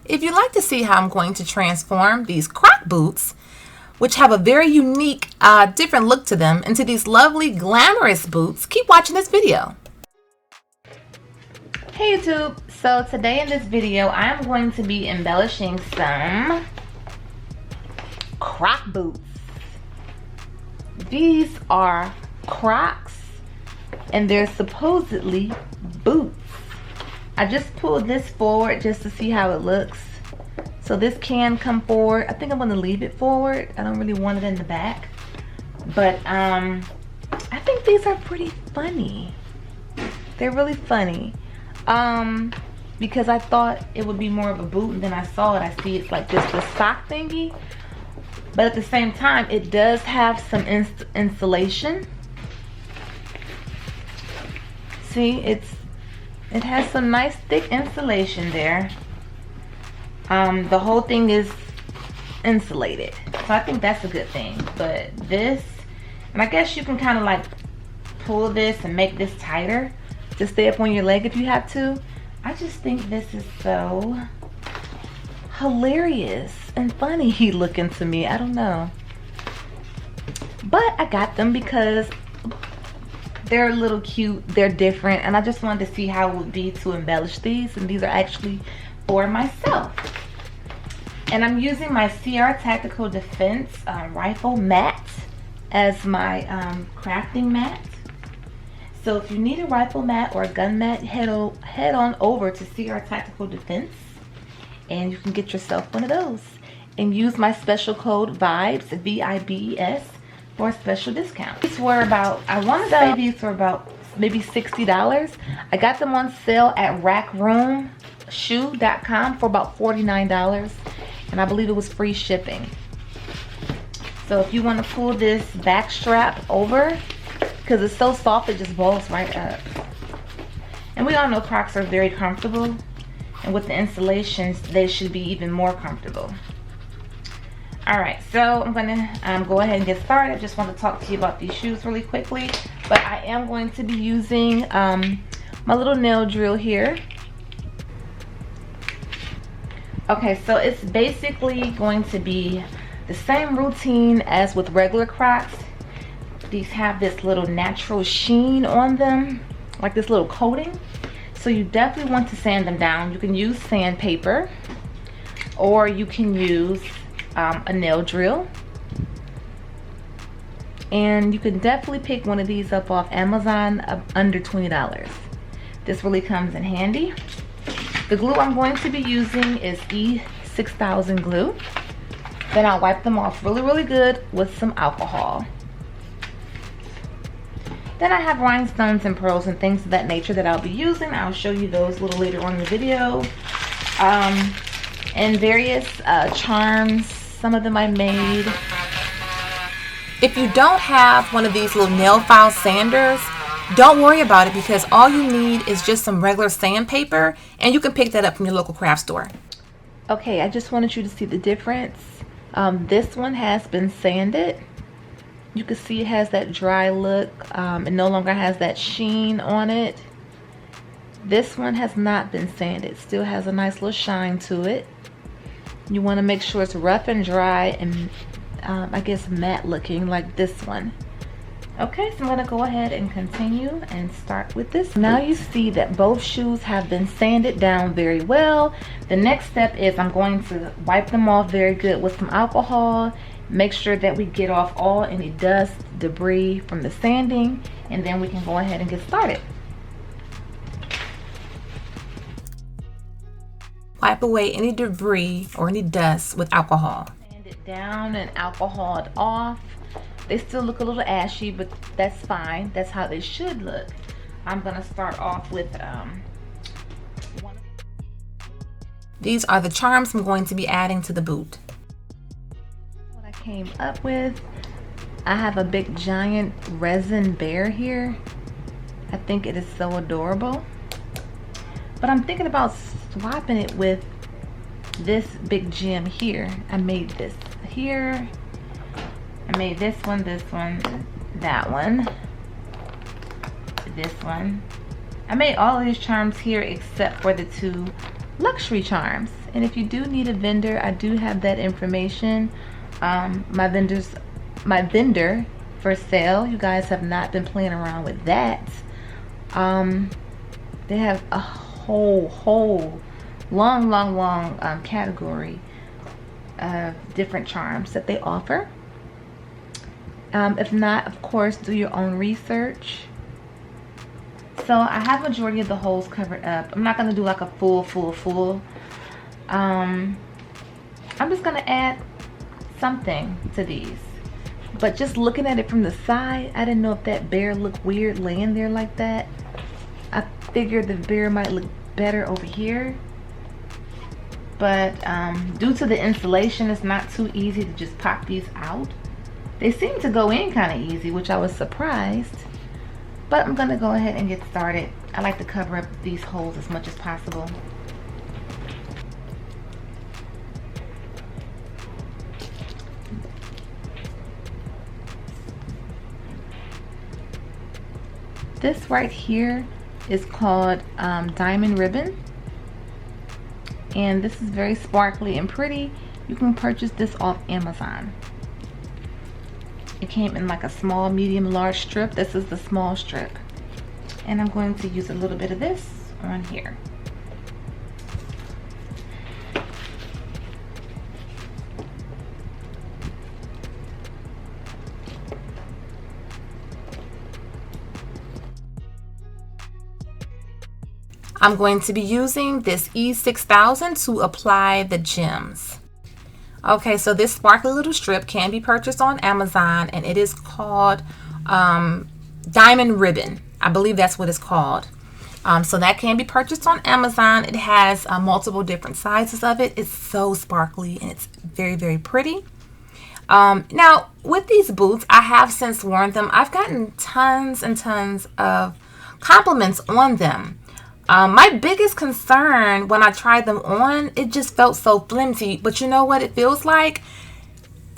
If you'd like to see how I'm going to transform these Croc boots, which have a very unique, different look to them, into these lovely, glamorous boots, keep watching this video. Hey YouTube, so today in this video, I'm going to be embellishing some Croc boots. These are Crocs, and they're supposedly boots. I just pulled this forward just to see how it looks. So this can come forward. I think I'm gonna leave it forward. I don't really want it in the back. But I think these are pretty funny. They're really funny. Because I thought it would be more of a boot, and then I saw it. I see it's like this sock thingy. But at the same time, it does have some insulation. See, it has some nice thick insulation there. The whole thing is insulated, so I think that's a good thing. But this, and I guess you can kind of like pull this and make this tighter to stay up on your leg if you have to. I just think this is so hilarious and funny looking to me. I don't know, but I got them because they're a little cute, they're different, and I just wanted to see how it would be to embellish these. And these are actually for myself. And I'm using my CR Tactical Defense rifle mat as my crafting mat. So if you need a rifle mat or a gun mat, head on over to CR Tactical Defense and you can get yourself one of those. And use my special code VIBES, V-I-B-E-S, for a special discount. These were about, I want to say these were about maybe $60. I got them on sale at RackRoomShoe.com for about $49. And I believe it was free shipping. So if you want to pull this back strap over, because it's so soft it just rolls right up. And we all know Crocs are very comfortable, and with the insulations they should be even more comfortable. Alright, so I'm gonna go ahead and get started. I just want to talk to you about these shoes really quickly, but I am going to be using my little nail drill here. Okay, so it's basically going to be the same routine as with regular Crocs. These have this little natural sheen on them, like this little coating. So you definitely want to sand them down. You can use sandpaper, or you can use a nail drill. And you can definitely pick one of these up off Amazon under $20. This really comes in handy. The glue I'm going to be using is E6000 glue. Then I'll wipe them off really good with some alcohol. Then I have rhinestones and pearls and things of that nature that I'll be using. I'll show you those a little later on in the video. And various charms. Some of them I made. If you don't have one of these little nail file sanders, don't worry about it, because all you need is just some regular sandpaper, and you can pick that up from your local craft store. Okay, I just wanted you to see the difference. This one has been sanded. You can see it has that dry look. It no longer has that sheen on it. This one has not been sanded. It still has a nice little shine to it. You want to make sure it's rough and dry and I guess matte looking like this one. Okay, so I'm going to go ahead and continue and start with this. Now you see that both shoes have been sanded down very well. The next step is I'm going to wipe them off very good with some alcohol. Make sure that we get off all any dust, debris from the sanding, and then we can go ahead and get started. Wipe away any debris or any dust with alcohol. Sand it down and alcohol it off. They still look a little ashy, but that's fine. That's how they should look. I'm gonna start off with these are the charms I'm going to be adding to the boot. What I came up with, I have a big giant resin bear here. I think it is so adorable. But I'm thinking about swapping it with this big gem here. I made this here. I made this one, that one, this one. I made all of these charms here except for the two luxury charms. And if you do need a vendor, I do have that information. My vendor for sale. You guys have not been playing around with that. They have a whole long category of different charms that they offer. If not, of course, do your own research. So I have majority of the holes covered up. I'm not going to do like a full. I'm just going to add something to these. But just looking at it from the side, I didn't know if that bear looked weird laying there like that. I figured the bear might look better over here. But due to the installation, it's not too easy to just pop these out. They seem to go in kind of easy, which I was surprised. But I'm going to go ahead and get started. I like to cover up these holes as much as possible. This right here is called diamond ribbon, and this is very sparkly and pretty. You can purchase this off Amazon. It came in like a small, medium, large strip. This is the small strip, and I'm going to use a little bit of this on here. I'm going to be using this E6000 to apply the gems. Okay, so this sparkly little strip can be purchased on Amazon, and it is called diamond ribbon. I believe that's what it's called. So that can be purchased on Amazon. It has multiple different sizes of it. It's so sparkly and it's very pretty. Now with these boots, I have since worn them. I've gotten tons and tons of compliments on them. My biggest concern when I tried them on, it just felt so flimsy. But you know what it feels like?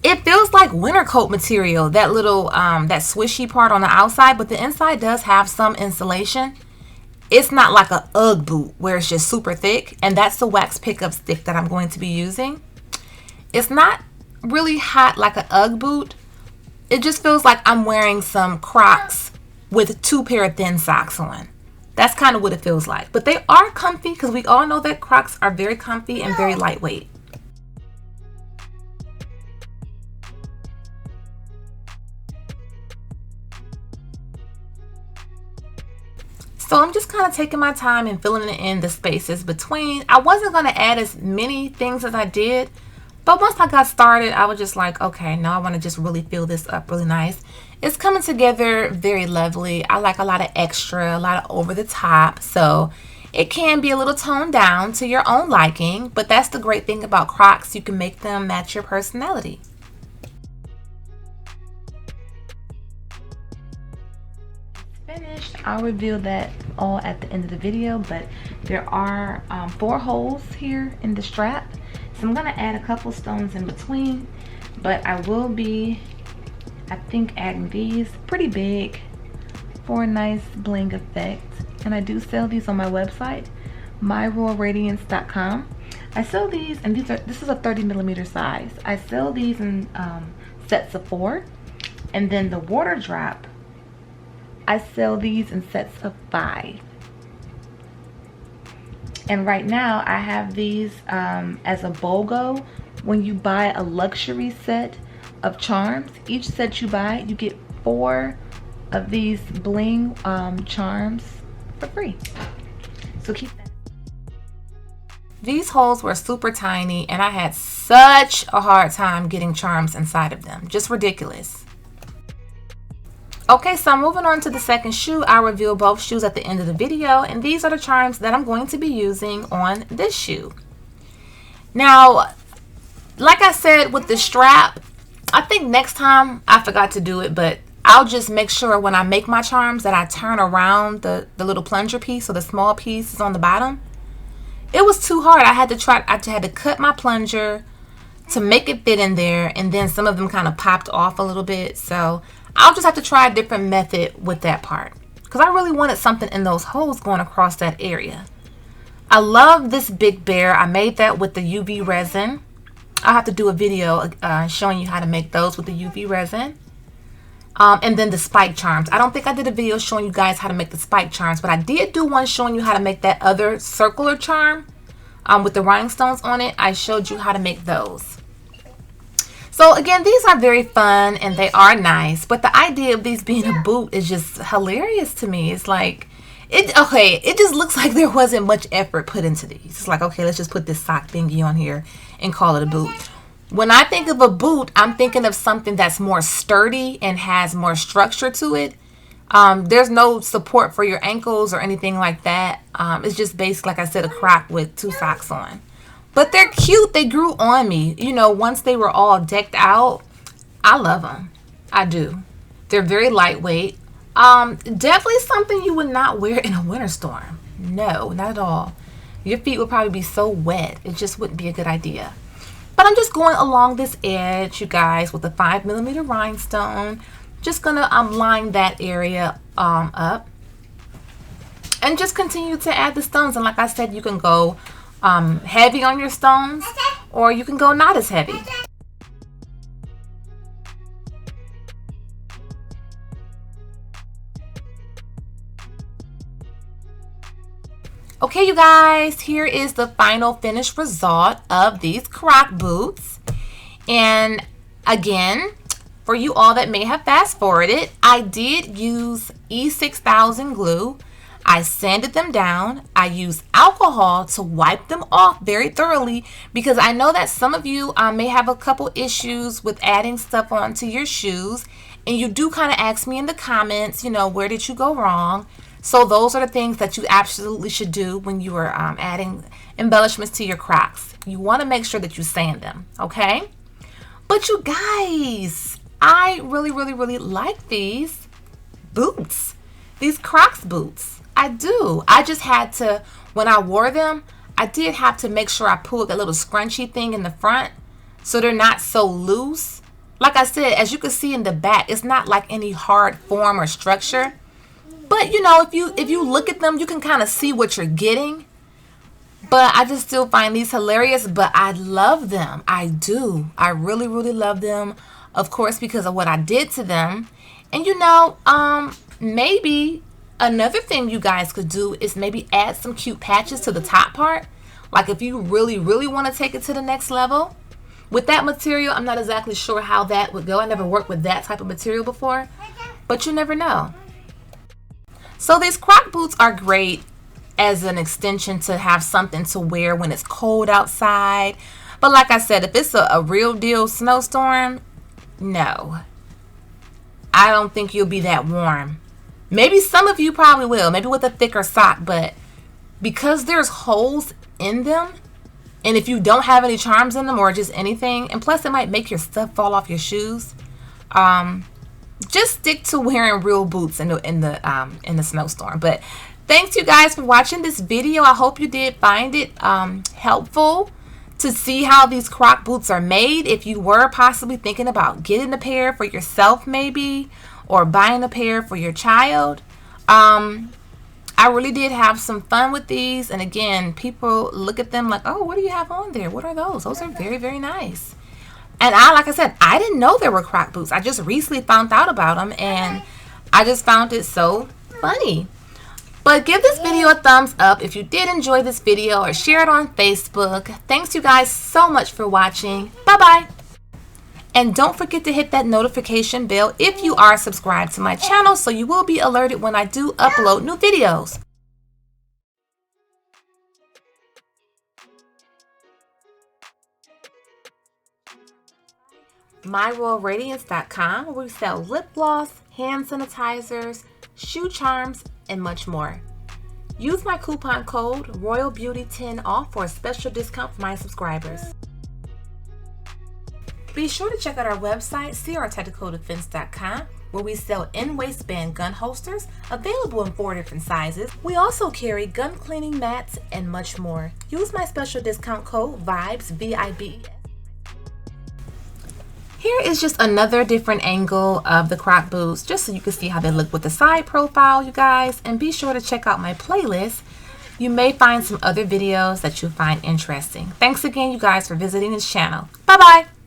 It feels like winter coat material, that little that swishy part on the outside, but the inside does have some insulation. It's not like a UGG boot where it's just super thick, and that's the wax pickup stick that I'm going to be using. It's not really hot like an UGG boot. It just feels like I'm wearing some Crocs with 2 pair of thin socks on. That's kind of what it feels like. But they are comfy, because we all know that Crocs are very comfy and very lightweight. So I'm just kind of taking my time and filling in the spaces between. I wasn't going to add as many things as I did, but once I got started, I was just like, okay, now I want to just really fill this up really nice. It's coming together very lovely. I like a lot of extra, a lot of over the top. So it can be a little toned down to your own liking, but that's the great thing about Crocs. You can make them match your personality. Finished. I'll reveal that all at the end of the video, but there are 4 holes here in the strap. So I'm going to add a couple stones in between, but I will be, I think, adding these pretty big for a nice bling effect. And I do sell these on my website, myroyalradiance.com. I sell these, and this is a 30mm size. I sell these in sets of 4, and then the water drop, I sell these in sets of 5. And right now I have these as a BOGO. When you buy a luxury set of charms, each set you buy, you get 4 of these bling charms for free. So keep that. These holes were super tiny, and I had such a hard time getting charms inside of them. Just ridiculous. Okay, so moving on to the second shoe. I'll reveal both shoes at the end of the video, and these are the charms that I'm going to be using on this shoe. Now, like I said with the strap, I think next time, I forgot to do it, but I'll just make sure when I make my charms that I turn around the little plunger piece, so the small piece is on the bottom. It was too hard. I had to cut my plunger to make it fit in there, and then some of them kind of popped off a little bit, so I'll just have to try a different method with that part, because I really wanted something in those holes going across that area. I love this big bear. I made that with the UV resin. I'll have to do a video showing you how to make those with the UV resin. And then the spike charms. I don't think I did a video showing you guys how to make the spike charms, but I did do one showing you how to make that other circular charm with the rhinestones on it. I showed you how to make those. So again, these are very fun and they are nice, but the idea of these being a boot is just hilarious to me. It's like, it just looks like there wasn't much effort put into these. It's like, okay, let's just put this sock thingy on here and call it a boot. When I think of a boot, I'm thinking of something that's more sturdy and has more structure to it. There's no support for your ankles or anything like that. It's just basically, like I said, a Croc with 2 socks on. But they're cute. They grew on me. You know, once they were all decked out, I love them. I do. They're very lightweight. Definitely something you would not wear in a winter storm. No, not at all. Your feet would probably be so wet. It just wouldn't be a good idea. But I'm just going along this edge, you guys, with a 5mm rhinestone. Just gonna line that area up. And just continue to add the stones. And like I said, you can go heavy on your stones, or you can go not as heavy. Okay, you guys, here is the final finished result of these Croc boots. And again, for you all that may have fast forwarded, I did use E6000 glue. I sanded them down. I used alcohol to wipe them off very thoroughly because I know that some of you may have a couple issues with adding stuff onto your shoes, and you do kind of ask me in the comments, you know, where did you go wrong? So those are the things that you absolutely should do when you are adding embellishments to your Crocs. You want to make sure that you sand them, okay? But you guys, I really like these boots, these Crocs boots. I do. I just had to, when I wore them, I did have to make sure I pulled that little scrunchy thing in the front so they're not so loose. Like I said, as you can see in the back, it's not like any hard form or structure. But you know, if you look at them, you can kind of see what you're getting. But I just still find these hilarious, but I love them. I do. I really love them, of course, because of what I did to them. And you know, maybe another thing you guys could do is maybe add some cute patches to the top part. Like if you really want to take it to the next level. With that material, I'm not exactly sure how that would go. I never worked with that type of material before, but you never know. So these Croc boots are great as an extension to have something to wear when it's cold outside. But like I said, if it's a real deal snowstorm, no. I don't think you'll be that warm. Maybe some of you probably will, maybe with a thicker sock, but because there's holes in them, and if you don't have any charms in them or just anything, and plus it might make your stuff fall off your shoes, just stick to wearing real boots in the snowstorm. But thanks you guys for watching this video. I hope you did find it helpful to see how these Croc boots are made. If you were possibly thinking about getting a pair for yourself maybe, or buying a pair for your child, I really did have some fun with these. And again, people look at them like, oh, what do you have on there? What are those? Those are very nice. And like I said, I didn't know there were Croc boots. I just recently found out about them, and I just found it so funny. But give this video a thumbs up if you did enjoy this video, or share it on Facebook. Thanks you guys so much for watching. Bye-bye. And don't forget to hit that notification bell if you are subscribed to my channel, so you will be alerted when I do upload new videos. MyRoyalRadiance.com, where we sell lip gloss, hand sanitizers, shoe charms, and much more. Use my coupon code ROYALBEAUTY10OFF for a special discount for my subscribers. Be sure to check out our website, crtechnicaldefense.com, where we sell in-waistband gun holsters available in 4 different sizes. We also carry gun cleaning mats and much more. Use my special discount code VIBES, V-I-B-E-S. Here is just another different angle of the Croc boots, just so you can see how they look with the side profile, you guys. And be sure to check out my playlist You may find some other videos that you'll find interesting. Thanks again, you guys, for visiting this channel. Bye-bye.